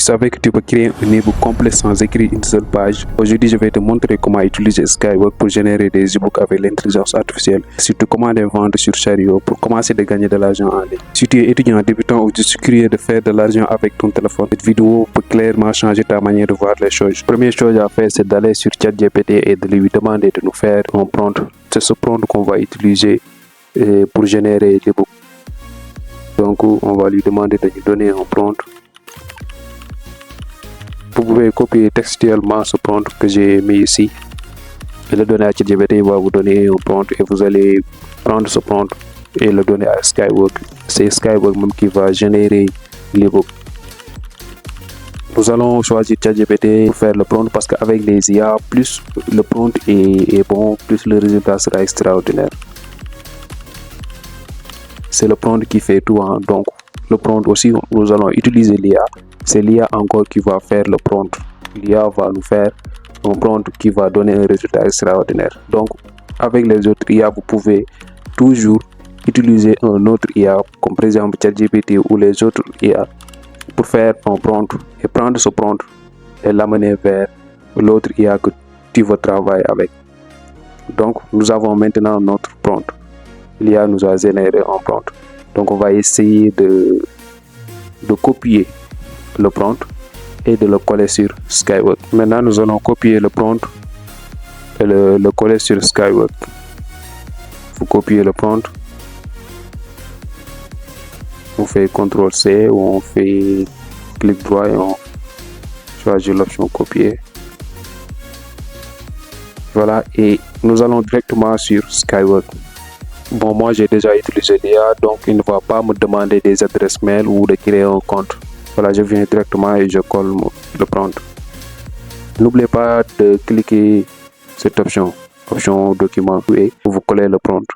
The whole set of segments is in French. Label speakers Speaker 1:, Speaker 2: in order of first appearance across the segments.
Speaker 1: savais que tu peux créer un e-book complet sans écrire une seule page? Aujourd'hui, je vais te montrer comment utiliser Skywork pour générer des e-books avec l'intelligence artificielle. Surtout comment les vendre sur Chariot pour commencer à gagner de l'argent en ligne. Si tu es étudiant débutant ou juste curieux de faire de l'argent avec ton téléphone, cette vidéo peut clairement changer ta manière de voir les choses. Première chose à faire, c'est d'aller sur ChatGPT et de lui demander de nous faire un prompt. C'est ce prompt qu'on va utiliser pour générer l'e-book. Donc, on va lui demander de nous donner un prompt. Vous pouvez copier textuellement ce prompt que j'ai mis ici et le donner à ChatGPT. Il va vous donner un prompt et vous allez prendre ce prompt et le donner à Skywork. C'est Skywork même qui va générer l'e-book. Nous allons choisir ChatGPT pour faire le prompt parce qu'avec les IA, plus le prompt est bon, plus le résultat sera extraordinaire. C'est le prompt qui fait tout, hein. Donc le prompt aussi, nous allons utiliser l'IA. C'est l'IA encore qui va faire le prompt. L'IA va nous faire un prompt qui va donner un résultat extraordinaire. Donc avec les autres IA, vous pouvez toujours utiliser un autre IA, comme par exemple ChatGPT ou les autres IA, pour faire un prompt et prendre ce prompt et l'amener vers l'autre IA que tu veux travailler avec. Donc nous avons maintenant notre prompt. L'IA nous a généré un prompt. Donc on va essayer de copier le prompt et de le coller sur Skywork. Maintenant nous allons copier le prompt et le coller sur Skywork. Vous copiez le prompt, on fait CTRL-C ou on fait clic droit et on choisit l'option copier. Voilà, et nous allons directement sur Skywork. Bon, moi j'ai déjà utilisé l'IA, donc il ne va pas me demander des adresses mail ou de créer un compte. Voilà, je viens directement et je colle le prompt. N'oubliez pas de cliquer cette option document et vous collez le prompt.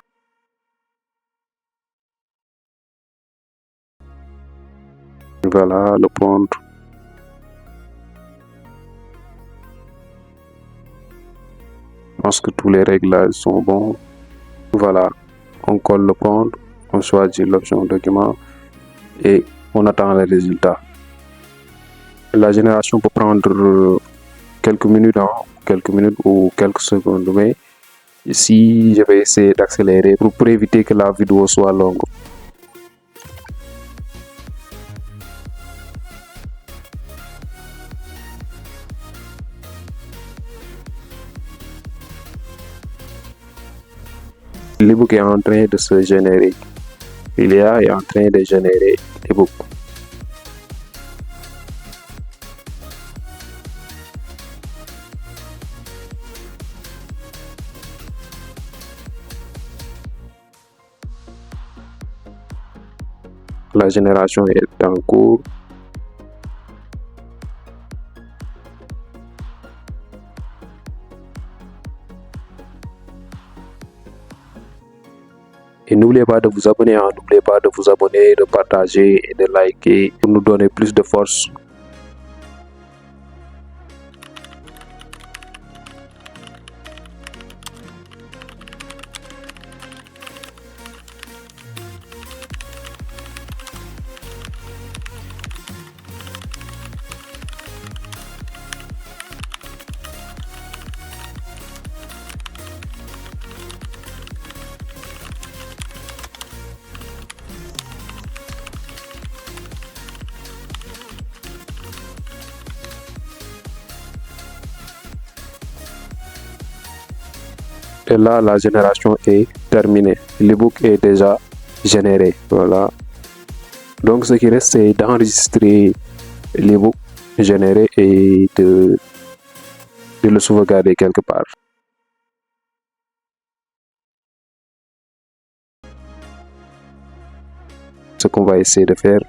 Speaker 1: Voilà le prompt. Je pense que tous les réglages sont bons. Voilà, on colle le prompt, on choisit l'option document et on attend les résultats. La génération peut prendre quelques minutes ou quelques secondes, mais ici je vais essayer d'accélérer pour éviter que la vidéo soit longue. L'ebook est en train de se générer. L'IA est en train de générer l'ebook. La génération est en cours. Et n'oubliez pas de vous abonner, n'oubliez pas de vous abonner, de partager et de liker pour nous donner plus de force. Et là, la génération est terminée. L'ebook est déjà généré. Voilà. Donc, ce qui reste, c'est d'enregistrer l'ebook généré et de le sauvegarder quelque part. Ce qu'on va essayer de faire,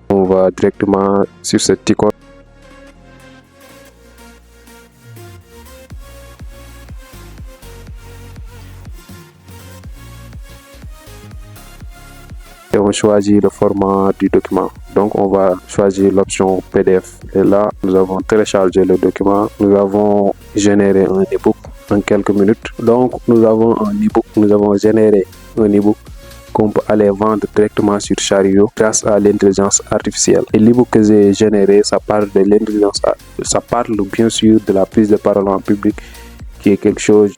Speaker 1: on va directement sur cette icône. Et on choisit le format du document. Donc on va choisir l'option PDF. Et là, nous avons téléchargé le document. Nous avons généré un e-book en quelques minutes. Donc nous avons un e-book. Nous avons généré un e-book qu'on peut aller vendre directement sur Chariot grâce à l'intelligence artificielle. Et l'ebook que j'ai généré, ça parle de l'intelligence, ça parle bien sûr de la prise de parole en public, qui est quelque chose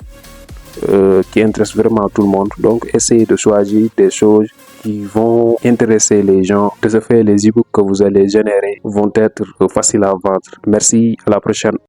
Speaker 1: qui intéresse vraiment tout le monde. Donc, essayez de choisir des choses qui vont intéresser les gens. De ce fait, les ebooks que vous allez générer vont être faciles à vendre. Merci, à la prochaine.